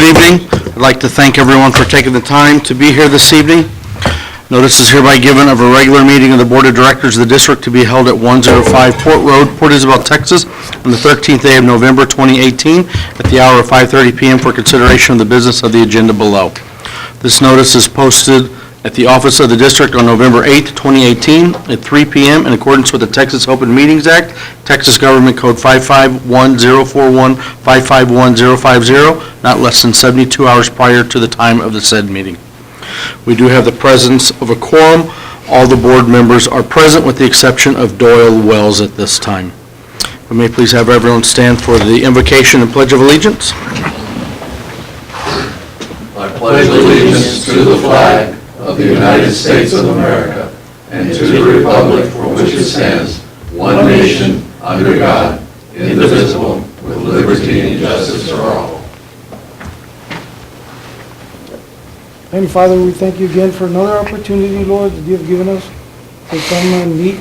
Good evening. I'd like to thank everyone for taking the time to be here this evening. Notice is hereby given of a regular meeting of the Board of Directors of the District to be held at 105 Port Road, Port Isabel, Texas, on the 13th day of November 2018 at the hour of 5:30 p.m. for consideration of the business of the agenda below. This notice is posted at the office of the district on November 8, 2018 at 3 p.m. in accordance with the Texas Open Meetings Act, Texas Government Code 551-041, 551-050, not less than 72 hours prior to the time of the said meeting. We do have the presence of a quorum. All the board members are present with the exception of Doyle Wells at this time. We may please have everyone stand for the invocation and pledge of allegiance. I pledge allegiance to the flag of the United States of America and to the republic for which it stands, one nation, under God, indivisible, with liberty and justice for all. Heavenly Father, we thank you again for another opportunity, Lord, that you have given us to come and meet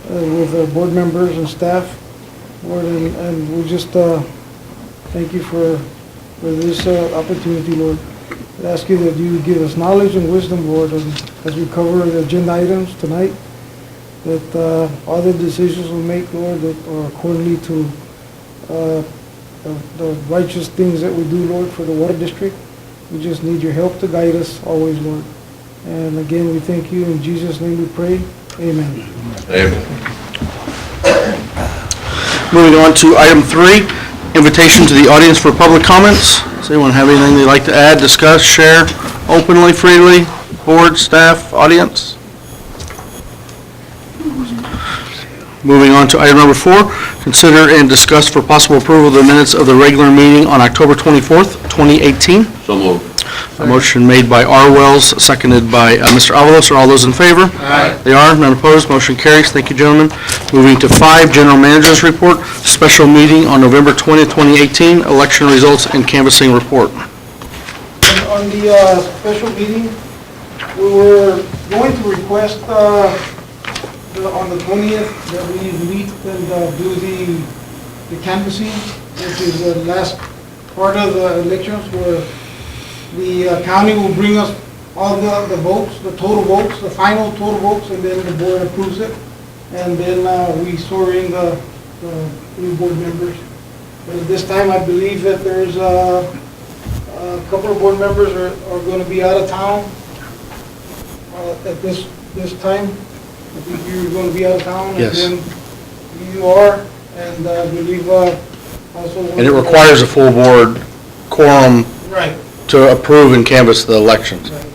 with our board members and staff, Lord, and we just thank you for this opportunity, Lord. I ask you that you give us knowledge and wisdom, Lord, as we cover the agenda items tonight, that all the decisions we make, Lord, that are accordingly to the righteous things that we do, Lord, for the water district. We just need your help to guide us always, Lord. And again, we thank you. In Jesus' name we pray. Amen. Amen. Moving on to item 3, invitation to the audience for public comments. Does anyone have anything they'd like to add, discuss, share openly, freely? Board, staff, audience? Moving on to item number 4, consider and discuss for possible approval of the minutes of the regular meeting on October 24th, 2018. So moved. A motion made by R. Wells, seconded by Mr. Avalos. Are all those in favor? Aye. They are. None opposed. Motion carries. Thank you, gentlemen. Moving to 5, General Manager's Report, special meeting on November 20th, 2018, election results and canvassing report. On the special meeting, we were going to request on the 20th that we meet and do the canvassing, which is the last part of the elections, where the county will bring us all the votes, the total votes, the final total votes, and then the board approves it. And then we swear in the new board members. But at this time, I believe that there's a couple of board members are going to be out of town at this time. I think you're going to be out of town. Yes. And then you are, and I believe also... And it requires a full board quorum Right. to approve and canvass the elections. Right.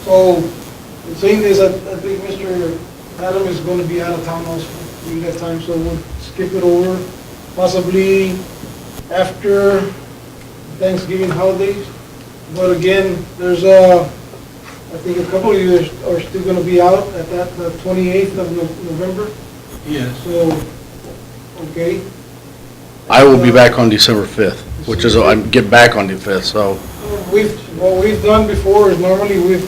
So, the thing is, I think Mr. Adam is going to be out of town also during that time, so we'll skip it over, possibly after Thanksgiving holidays. But again, there's I think a couple of you are still going to be out at the 28th of November. Yes. So, okay. I will be back on December 5th, which is, I get back on the 5th, so. What we've done before is normally we've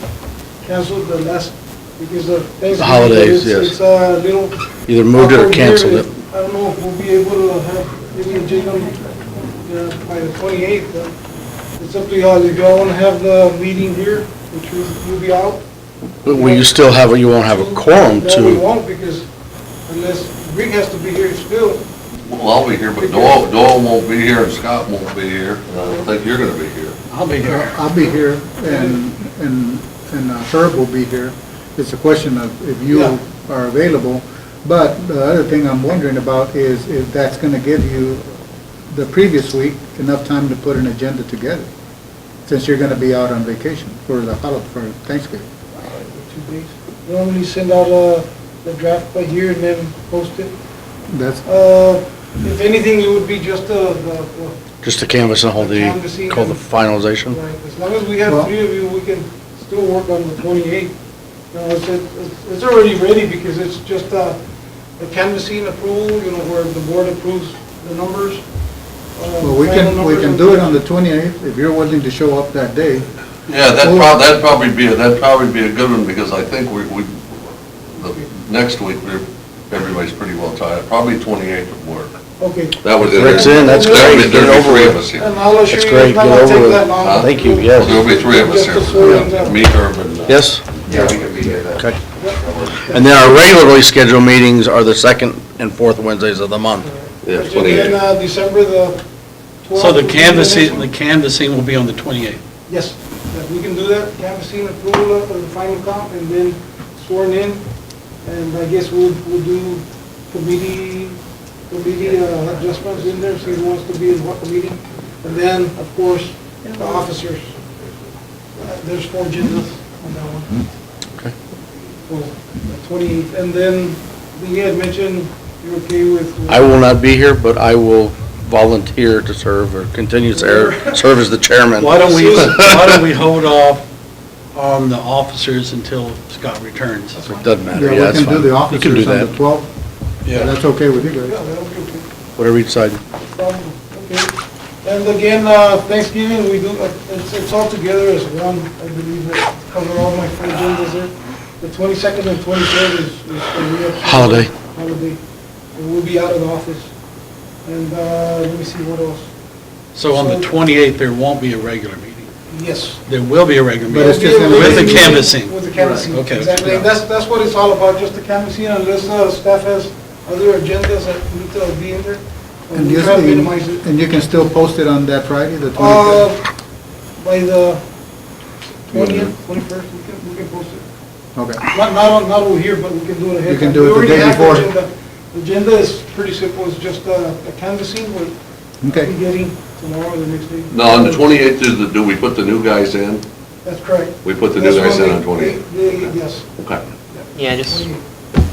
canceled the last, because of Thanksgiving. The holidays, yes. It's a little... Either moved it or canceled it. I don't know if we'll be able to have any agenda by the 28th. It's up to y'all. If y'all want to have the meeting here, which will be out. Will you still have, you won't have a quorum No, we to, won't, because unless Rick has to be here still. Well, I'll be here, but Doyle won't be here and Scott won't be here. And I don't think you're going to be here. I'll be here. I'll be here, and Herb will be here. It's a question of if you Yeah. are available. But the other thing I'm wondering about is if that's going to give you, the previous week, enough time to put an agenda together, since you're going to be out on vacation for Thanksgiving. 2 days. We normally send out the draft by here and then post it. That's, If anything, it would be just the just to canvass and hold Canvassing call the and- finalization? right. As long as we have Well- 3 of you, we can still work on the 28th. It's already ready because it's just the canvassing approval, where the board approves the numbers. well, we can do it on the 28th, if you're willing to show up that day. Yeah, that'd probably be a good one, because I think the next week, everybody's pretty well tired. Probably 28th would work. Okay. That was it. Rick's in, that's That great. would- Get There'd be over three with. of us here. And I'll assure That's you, great. it's not Get gonna over take it. that long. Huh? Thank you, yes. There'll be three of us Just to here. sort it out. Me, Herb, and... Yes? Yeah, we can be here then. Okay. And then our regularly scheduled meetings are the second and fourth Wednesdays of the month. Yeah, And 28. then, December the 12th. So the will be canvassing, next the one. canvassing will be on the 28th. Yes, that we can do that, canvassing approval of the final count, and then sworn in, and I guess we'll do committee adjustments in there, see who wants to be in what committee, and then, of course, the officers. There's 4 agendas on that one. Okay. Well, the 28th, and then, you had mentioned you're okay with. I will not be here, but I will volunteer to serve or continue to serve as the chairman. Why don't we hold off on the officers until Scott returns? It doesn't matter, Yeah, yeah, we that's can do fine. the You can officers do on the that, 12th. Yeah, that's okay with you Yeah, guys. that'll be okay. whatever you decide. Okay. And again, Thanksgiving, we do, it's all together as one, I believe, that cover all my 4 agendas there. The 22nd and 23rd is the real. Holiday. Holiday. And we'll be out of the office. And, let me see what else. So on the 28th, there won't be a regular meeting. Yes. There will be a regular But it's meeting just gonna be- with the canvassing. With the canvassing, Right, okay. exactly. And that's what it's all about, just the canvassing, unless, staff has other agendas that need to be in there. And we you, try to minimize it. and you can still post it on that Friday, the 23rd? By the 20th, 21st, we can post it. Okay. Not over here, but we can do it ahead. You can of do time. it the We day already have before. agenda. The agenda is pretty simple, it's just a canvassing, we'll Okay. be getting tomorrow or the next day. No, on the 28th, do we put the new guys in? That's correct. We put the new That's guys when in on they- 28th. Yes. Okay. Yeah, just, 28th.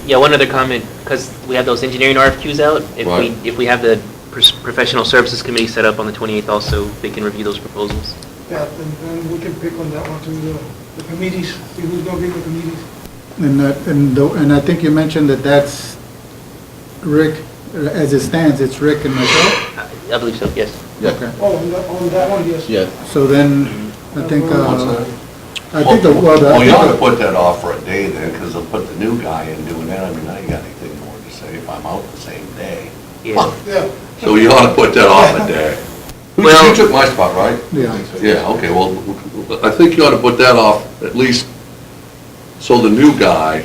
yeah, one other comment, because we have those engineering RFQs out. Right. If we have the professional services committee set up on the 28th also, they can review those proposals. Yeah, and we can pick on that one too, the committees, see who's gonna be in the committees. And I think you mentioned that that's Rick, as it stands, it's Rick and myself? I believe so, yes. Okay. Oh, on that one, yes. Yeah. So then, I think, What's that? I think the, well, Well, you ought to the, put that off for a day then, because they'll put the new guy in doing that. I mean, I ain't got anything more to say if I'm out the same day. Yeah. Yeah. So you ought to put that off a day. Well- You took my spot, right? yeah, Yeah, okay, well, I think you ought to put that off at least, so the new guy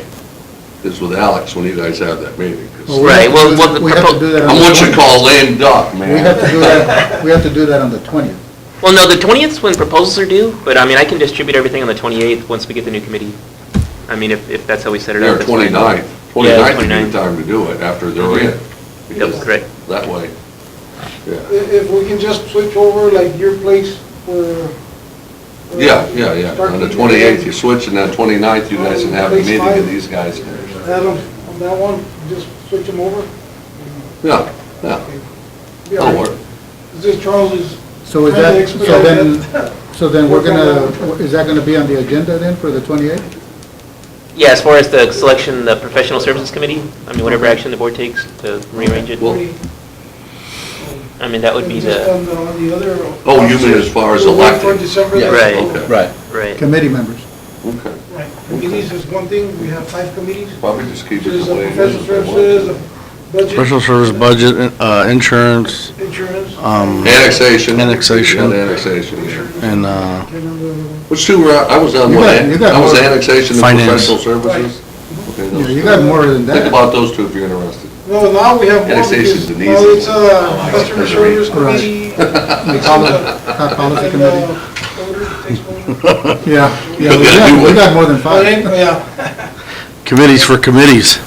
is with Alex when you guys have that meeting. 'cause Well, we Right, have to well, do- what the we have to do that on I'm the what you 20th. call lame duck, We have to man. do that, we have to do that on the 20th. Well, no, the 20th is when proposals are due, but I mean, I can distribute everything on the 28th once we get the new committee. I mean, if that's how we set it Or up. that's fine. 29th. Yeah, 29th would be 29th. the time to do it, after they're in. That was correct. That way. Yeah. If we can just switch over like your place for. Yeah. On the 28th, you switch, and then 29th, you guys can have a Place meeting, five. and these guys can. Adam, on that one, just switch them over. Yeah. Be all That'll right. work. It's just Charles is. So is trying to that, expedite that. so then we're gonna, is that gonna be on the agenda then for the 28th? Yeah, as far as the selection, the professional services committee, I mean, whatever action the board takes to rearrange it, Well- I mean, that would be Just the, on the other. Oh, you mean as far as We'll wait electing? For December. Yeah. Right. Okay. Right. right. Committee members. Okay. Right, committees is one thing, we have 5 committees. Probably just keep it There's the a way it professional is. services, a budget. Special service budget, insurance, Insurance. Annexation. Annexation. And annexation, yeah. and, Can't remember the other one. Which two were, I was on You one, got- you got I was more. annexation and Finance. professional services. Okay, Yeah, those you two. got more than Think that. about those two if you're interested. No, now we have more Annexation's because an now easy it's one. customer service Right. committee. The policy And, committee. order, takes over. Yeah, You yeah, gotta do we it. got more than But 5. yeah, committees for committees.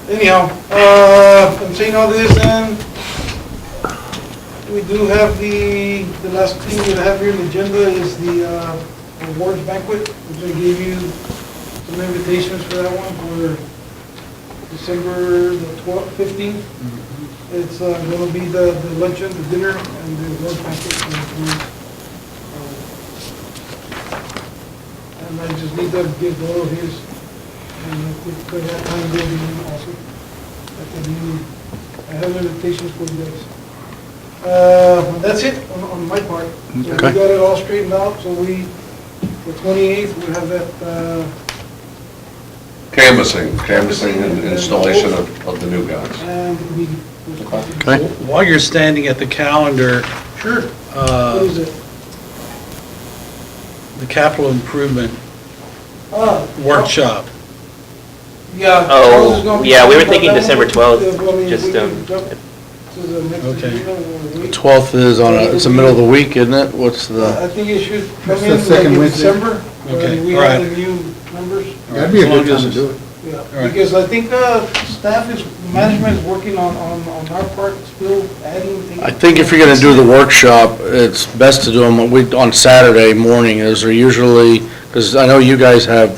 anyhow, I'm saying all this and we do have the last thing we have here on the agenda is the awards banquet, which I gave you some invitations for that one for December the 12th, 15th. It's gonna be the luncheon, the dinner, and the awards banquet. And I just need to give Doyle his, and if we could have time to be also. I have invitations for you guys. That's it on my part. So we Okay. got it all straightened out, so the 28th, we have that Canvassing and installation of the new guys. And the committee. Okay. While you're standing at the calendar, Sure. What is it? the capital improvement Ah, workshop, Yeah. Oh, Charles is gonna be yeah, we were talking thinking about December that 12th, one. Yeah, well, I mean, just, we can jump to the next Okay. agenda or week. 12th is it's the middle of the week, isn't it? What's the, I think it should come That's the in like second in Wednesday. December, Okay, when we all have right. the new numbers. That'd be a As long good time as to it's- do it. Yeah, right. because I think, staff is, management is working on our part, still adding things. I think if you're gonna do the workshop, it's best to do them on Saturday morning, is there usually, because I know you guys have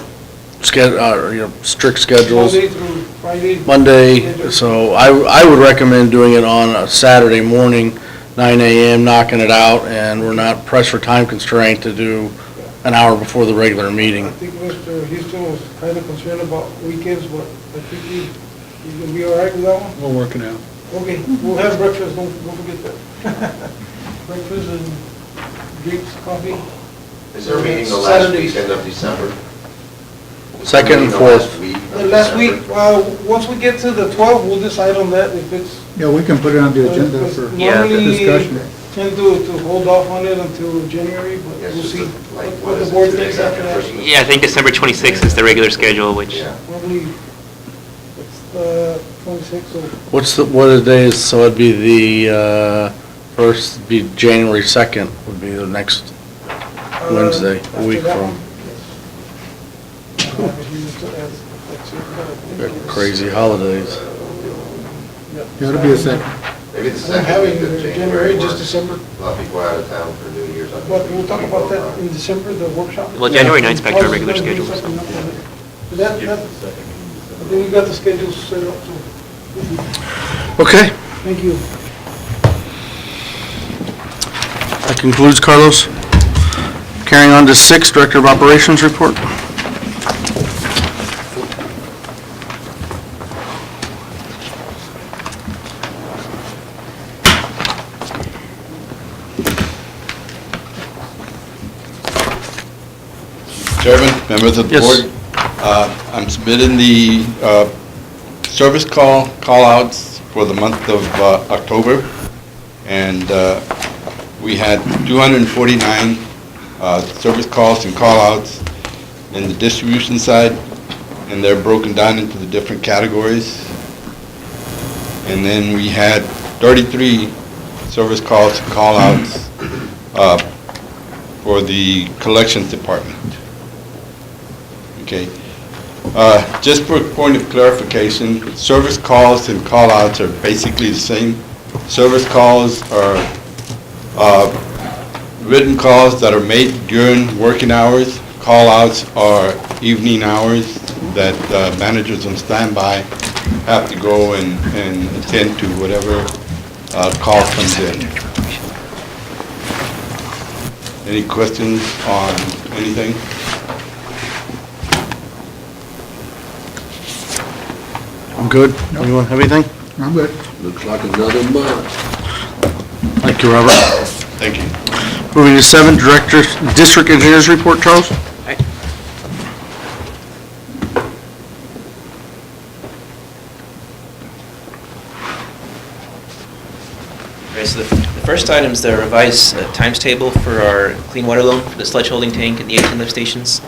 strict schedules. Monday through Friday. Monday, so I would recommend doing it on a Saturday morning, 9 AM, knocking it out, and we're not pressed for time constraint to do an hour before the regular I meeting. think Mr. Houston was kind of concerned about weekends, but I think he's gonna be all right with that one. we're working out. Okay, we'll have breakfast, don't forget that. Breakfast and drinks, coffee. Is there a meeting the last Saturdays. weekend of December? Second and The fourth. Last week, once we get to the 12th, we'll decide on that if it's. Yeah, we can put it on the agenda for Yeah. discussion. Tend to hold off on it until January, but Yes, we'll just see like, what the is it, board 2 thinks days after that. Christmas? Yeah, I think December 26th is the regular schedule, which, Yeah. Probably, it's the 26th, so What are the days, so it'd be the, first, be January 2nd would be the next Wednesday, a after week that from. one, yes. I have it here to add, that's it, but I think They're it's- crazy holidays. Yeah. It'll be a second. Maybe the I'm second having week of January, January just works. December, A lot of people are out of town for New Year's. I think but we'll talk about that people in December, the workshop. well, January 9th 's back to our regular Plus, schedule. there's something up on it. That, I think we got the schedule set up, so, Okay, thank you. that concludes Carlos. Carrying on to 6, Director of Operations report. Chairman, members of the Yes. board, I'm submitting the service call-outs for the month of October, and we had 249 service calls and call-outs in the distribution side, and they're broken down into the different categories. And then we had 33 service calls and call-outs for the collections department. Okay. Just for a point of clarification, service calls and call-outs are basically the same. Service calls are written calls that are made during working hours. Call-outs are evening hours that managers on standby have to go and attend to whatever call comes in. Any questions on anything? I'm good. Anyone have anything? I'm good. Looks like another month. Thank you, Robert. Thank you. Moving to 7, Director, District Engineers report, Charles. Okay, so the first item is the revised times table for our clean water loan for the sludge holding tank and the 18 lift stations.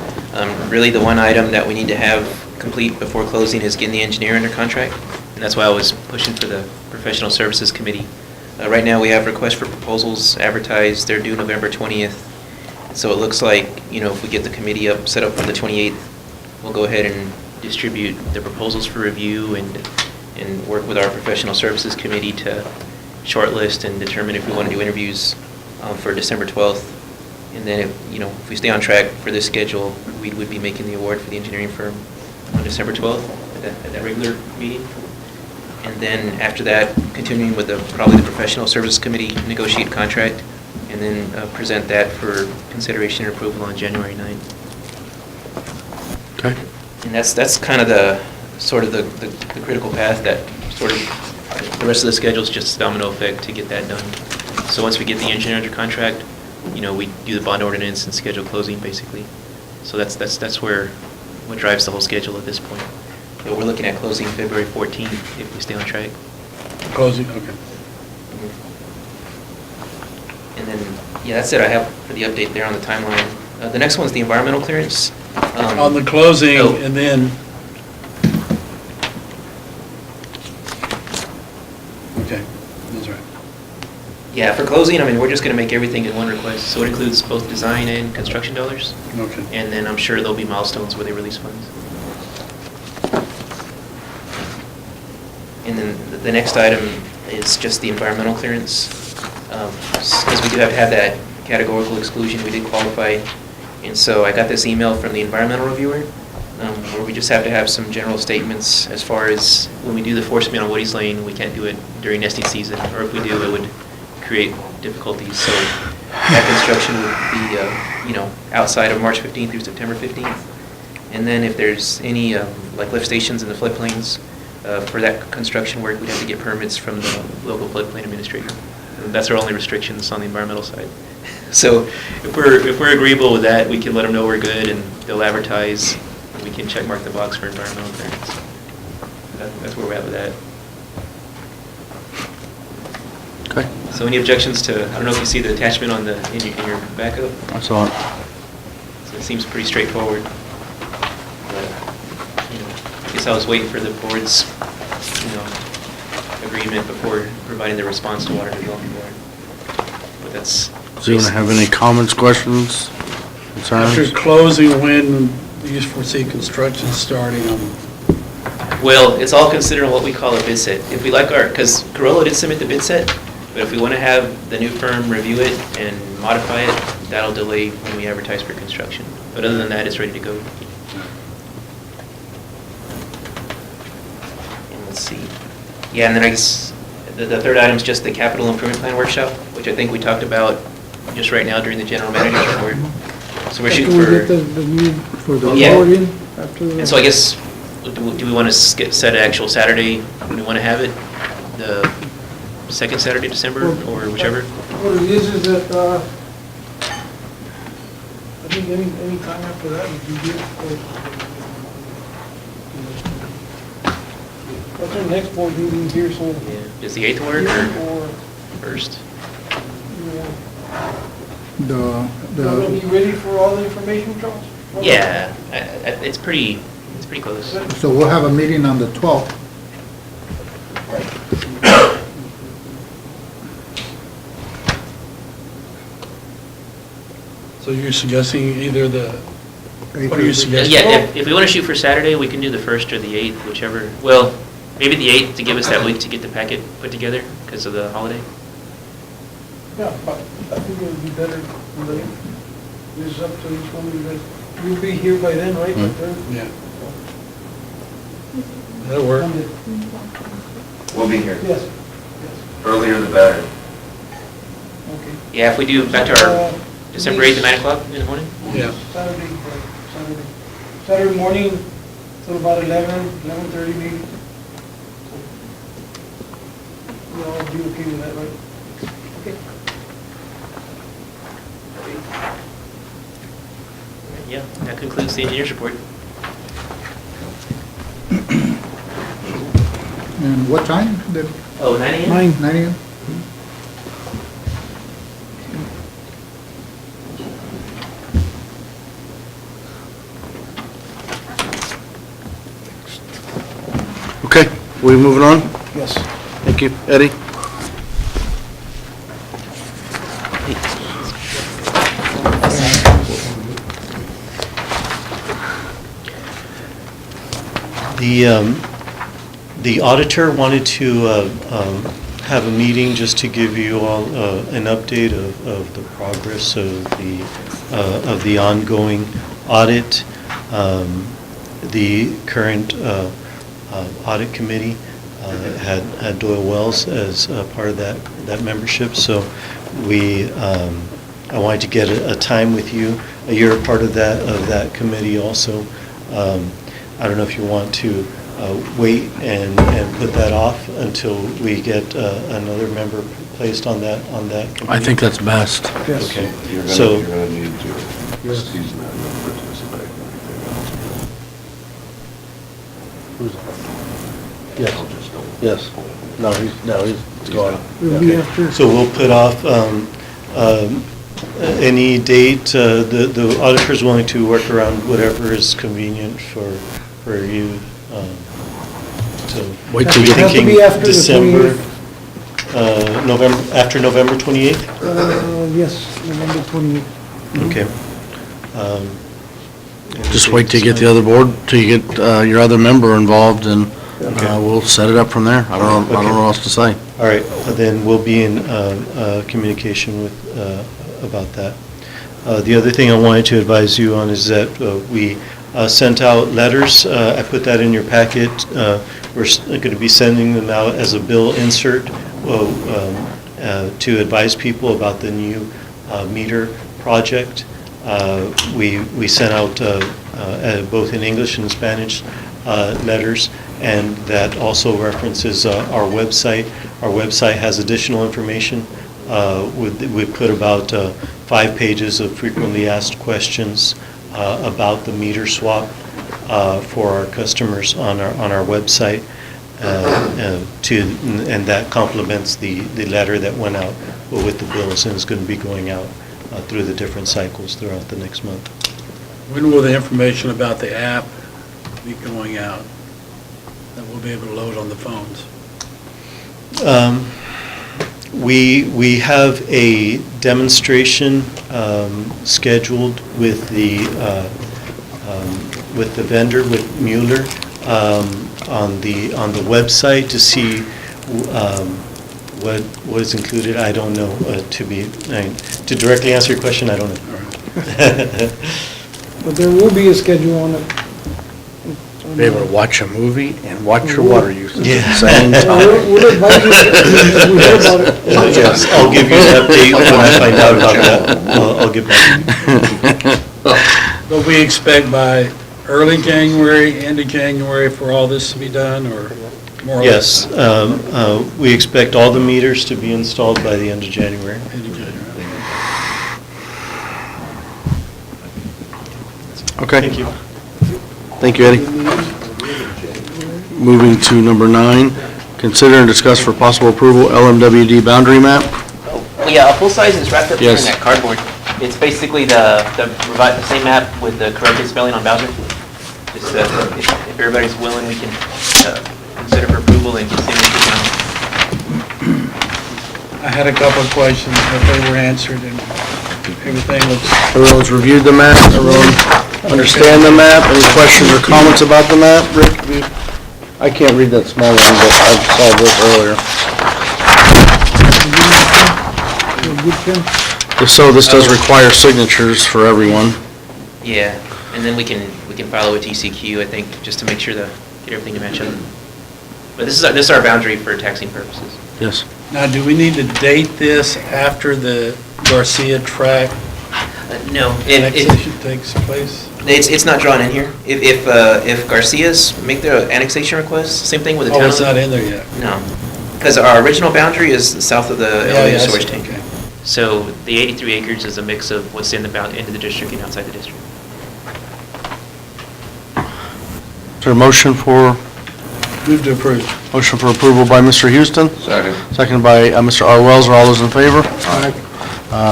Really, the one item that we need to have complete before closing is getting the engineer under contract, and that's why I was pushing for the professional services committee. Right now, we have requests for proposals advertised. They're due November 20th. So it looks like, if we get the committee set up for the 28th, we'll go ahead and distribute the proposals for review and work with our professional services committee to shortlist and determine if we want to do interviews for December 12th. And then if we stay on track for this schedule, we would be making the award for the engineering firm on December 12th at that regular meeting. And then after that, continuing with probably the professional services committee, negotiate contract, and then present that for consideration and approval on January 9th. Okay. And that's kind of the critical path that sort of, the rest of the schedule is just a domino effect to get that done. So once we get the engineer under contract, we do the bond ordinance and schedule closing, basically. So that's what drives the whole schedule at this point. But we're looking at closing February 14th if we stay on track. Closing, okay. And then, yeah, that's it I have for the update there on the timeline. The next one's the environmental clearance. On the closing, oh. and then, okay, that's right. Yeah, for closing, I mean, we're just going to make everything in one request. So it includes both design and construction dollars. Okay. And then I'm sure there'll be milestones where they release funds. And then the next item is just the environmental clearance. Because we do have to have that categorical exclusion, we did qualify. And so I got this email from the environmental reviewer, where we just have to have some general statements as far as when we do the force main on Woody's Lane, we can't do it during nesting season, or if we do, it would create difficulties. So that construction would be, outside of March 15th through September 15th. And then if there's any, like lift stations in the floodplains, for that construction work, we'd have to get permits from the local floodplain administrator. And that's our only restrictions on the environmental side. So if we're agreeable with that, we can let them know we're good, and they'll advertise, and we can check mark the box for environmental clearance. That's where we're at with that. Okay, So any objections to, I don't know if you see the attachment on in your backup? I saw it. So it seems pretty straightforward. But, I guess I was waiting for the board's, agreement before providing the response to Water Development Board. But that's. Do you want to have any comments, questions, concerns? After closing, when do you foresee construction starting on? Well, it's all considered on what we call a bid set. If we like because Corello did submit the bid set, but if we want to have the new firm review it and modify it, that'll delay when we advertise for construction. But other than that, it's ready to go. And let's see. Yeah, and then I guess the third item is just the capital improvement plan workshop, which I think we talked about just right now during the general manager's report. So we're shooting Can we for. get the need for the Yeah. board in after the? And so I guess, do we want to set an actual Saturday when we want to have it? The second Saturday, December, or whichever? What it is that, I think any time after that would be good. What's our next board meeting here, so? Yeah. Does the 8th work, or first? Are you ready for all the information, Charles? Yeah, it's pretty close. So we'll have a meeting on the 12th. So you're suggesting either what are you suggesting? Yeah, if we want to shoot for Saturday, we can do the 1st or the 8th, whichever. Well, maybe the 8th to give us that week to get the packet put together because of the holiday. Yeah, but I think it would be better late. It's up to each one of you guys. You'll be here by then, right? Yeah. That'll work. We'll be here. Yes, Earlier the better. okay. Yeah, if we do back to our December 8th at 9 o'clock in the morning? Yeah. Saturday morning till about 11:30 maybe. You'll all be okay with that, right? Okay. Yeah, that concludes the engineer's report. And what time? Oh, 9 a.m.? 9 a.m.? Okay, we moving on? Yes. Thank you. Eddie? The auditor wanted to have a meeting just to give you all an update of the progress of the ongoing audit. The current audit committee had Doyle Wells as part of that membership, so I wanted to get a time with you. You're a part of that committee also. I don't know if you want to wait and put that off until we get another member placed on that committee. I think that's best. Yes. Okay, You're so, gonna need to, because he's not gonna participate in anything else. Who's on? Yes, yes. No, he's gone. It'll be after. So we'll put off any date, the auditor's willing to work around whatever is convenient for you. So Wait are till we you- Has to be thinking after the December, November, after November 28th? Yes, November 28th. Okay. And Just the wait till you get the other board, till you get your other member involved, and we'll set it up from there. I don't know what else to say. All right, then we'll be in communication with, about that. The other thing I wanted to advise you on is that we sent out letters. I put that in your packet. We're going to be sending them out as a bill insert to advise people about the new meter project. We sent out both in English and Spanish letters, and that also references our website. Our website has additional information. We put about 5 pages of frequently asked questions about the meter swap for our customers on our website, and that complements the letter that went out with the bills and is going to be going out through the different cycles throughout the next month. When will the information about the app be going out that we'll be able to load on the phones? We have a demonstration scheduled with the vendor, with Mueller, on the website to see what is included. I don't know, to directly answer your question, I don't know. But there will be a schedule on it. Be able to watch a movie and watch your water usage at the same We'll time. we'll advise you as we hear about it. Yes, I'll give you an update when I find out about that. I'll get back to you. But we expect by early January, end of January for all this to be done, or more or less? Yes, we expect all the meters to be installed by the end of January. End of January. Okay. Thank you. Thank you, Eddie. Moving to number 9, consider and discuss for possible approval LMWD boundary map. Well, yeah, a full size is wrapped up here in Yes. that cardboard. It's basically the same map with the corrected spelling on Bowser. Just, if everybody's willing, we can consider for approval and get signatures on it. I had a couple of questions, but they were answered, and everything looks, Everyone's reviewed the map, everyone understand the map, any questions or comments about the map? Rick, I can't read that small one, but I saw this earlier. Good, Ken? So this does require signatures for everyone. Yeah, and then we can file it with TCQ, I think, just to make sure to get everything to match up. But this is our boundary for taxing purposes. Yes. now, do we need to date this after the Garcia track No, annexation takes place? it's not drawn in here. If Garcia's make their annexation request, same thing with the town. Oh, it's not in there yet? No, because our original boundary is south of the Yeah, elevated yeah, I storage see, tank. okay. So the 83 acres is a mix of what's in into the district and outside the district. Is there a motion for Move to approve. approval by Mr. Houston? Second. Seconded by Mr. R. Wells. Are all those in favor?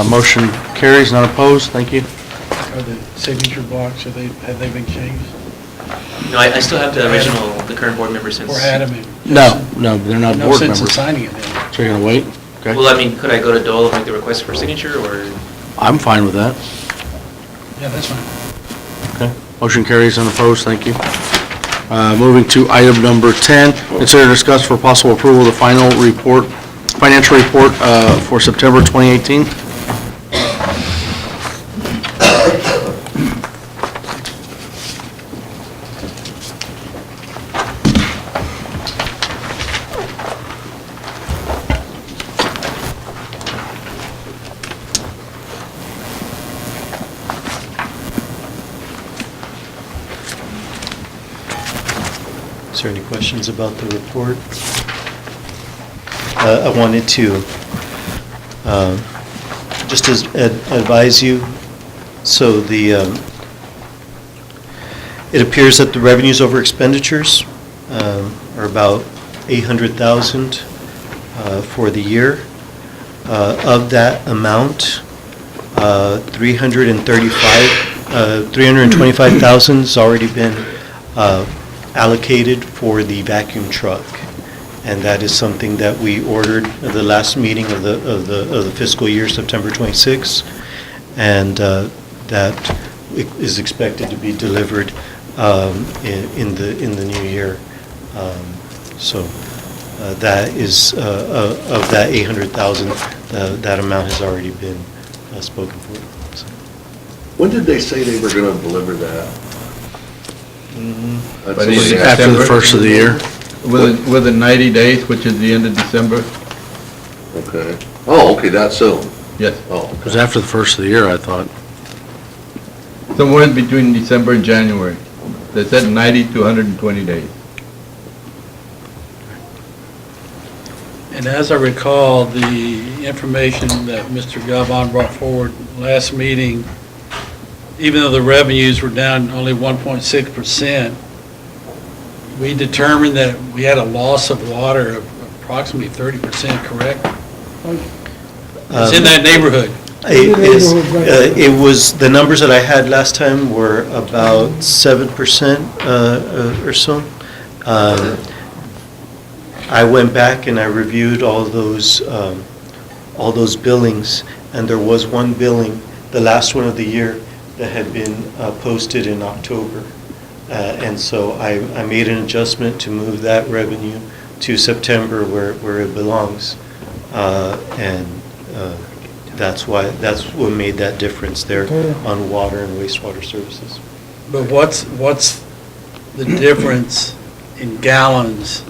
Motion carries, none opposed. Thank you. Are the signature blocks, have they been changed? No, I still have the original, the current board member since. Or had them in? No, they're not No board sense in members. signing it then? So you're going to wait? Okay. Well, I mean, could I go to Dole and make the request for signature, or? I'm fine with that. Yeah, that's fine. Okay. Motion carries unopposed, thank you. Moving to item number 10, consider and discuss for possible approval the financial report for September 2018. Is there any questions about the report? I wanted to just advise you, so it appears that the revenues over expenditures or about 800,000 for the year. Of that amount, 325,000 has already been allocated for the vacuum truck. And that is something that we ordered at the last meeting of the fiscal year, September 26th. And that is expected to be delivered in the new year. So that is, of that 800,000, that amount has already been spoken for. So, When did they say they were gonna deliver that? That's By the end of somebody- After the first of the year. Within 90 days, which is the end of December? Okay. Oh, okay, that's soon. Yes. Oh, It was after the first of the year, I thought. Somewhere in between December and January. They said 90 to 120 days. And as I recall, the information that Mr. Galvin brought forward last meeting, even though the revenues were down only 1.6%, we determined that we had a loss of water of approximately 30%, correct? It's in that neighborhood. It was, the numbers that I had last time were about 7% or so. I went back and I reviewed all those billings, and there was one billing, the last one of the year, that had been posted in October. And so I made an adjustment to move that revenue to September where it belongs. And that's what made that difference there on water and wastewater services. But what's the difference in gallons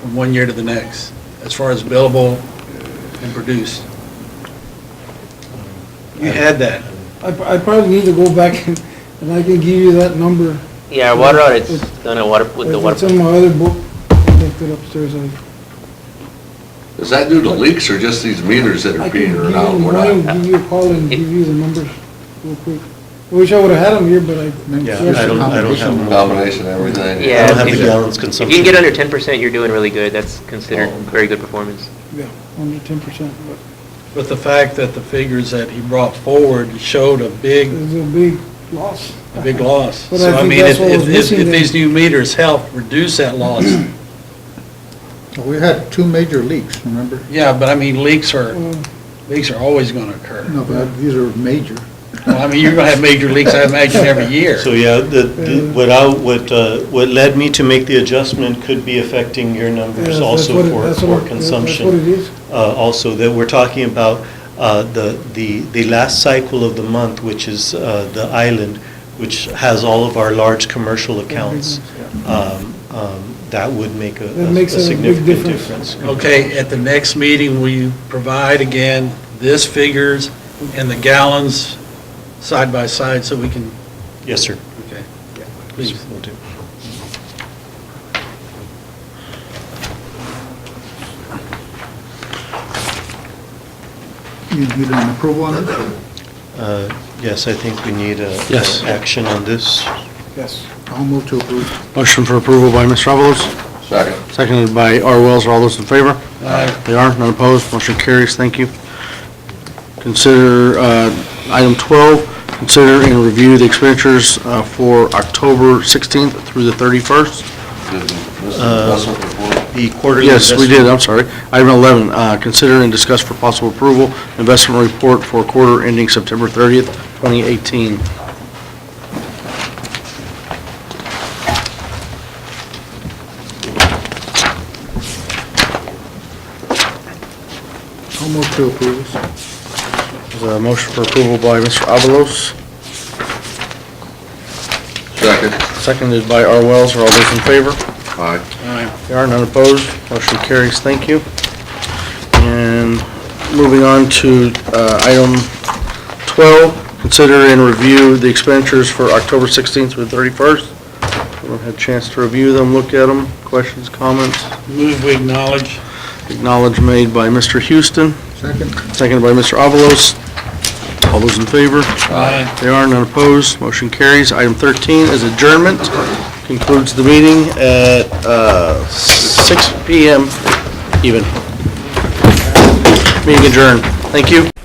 from one year to the next, as far as billable and produced? You had that. I probably need to go back and I can give you that number. Yeah, our water audit's done a water, with the It's water. in my other book. I left it upstairs. is that due to leaks or just these meters that I are can being give run you out? We're mine, not- give you a call and give you the numbers real quick. I wish I would've had them here, but I. Yeah, I don't have more. Combination, everything. Yeah, I don't have if- the gallons If consumption. you can get under 10%, you're doing really good. That's considered Oh. very good performance. Yeah, under 10%, but But the fact that the figures that he brought forward showed a big it's a big loss. loss. But So I I think mean, that's what was if missing there. these new meters help reduce that loss, We had two major leaks, remember? yeah, but I mean, leaks are Uh, always gonna occur. No, but these are major. Well, I mean, you're gonna have major leaks, I imagine, every year. So, yeah, what led me to make the adjustment could be affecting your yeah, numbers that's also what it- for that's what- consumption. That's what it is. Also, that we're talking about the last cycle of the month, which is the island, which has all of our large commercial accounts. That would make That a makes a big significant difference. difference. Okay, at the next meeting, will you provide again this figures and the gallons side by side so we can, Yes, sir. okay, please. Will do. You need an approval on it? Yes, I think we need Yes. action on this. Yes. I'll move to approve. Motion for approval by Mr. Avalos, Second. seconded by R. Wells. Are all those in favor? Aye. They are, none opposed, motion carries, thank you. Consider item 12, consider and review the expenditures for October 16th through the 31st. Investment report. The quarterly. Yes, we did, investment- I'm sorry. Item 11, consider and discuss for possible approval, investment report for quarter ending September 30th, 2018. I'll move to approve. There's a motion for approval by Mr. Avalos, Second. seconded by R. Wells. Are all those in favor? Aye. They are, none opposed, motion carries, thank you. And moving on to item 12, consider and review the expenditures for October 16th through 31st. Everyone had a chance to review them, look at them, questions, comments? Move we acknowledge. Acknowledge made by Mr. Houston, Second? seconded by Mr. Avalos. All those in favor? Aye. They are, none opposed, motion carries. Item 13 is adjournment. concludes the meeting at 6 PM even. Meeting adjourned. Thank you.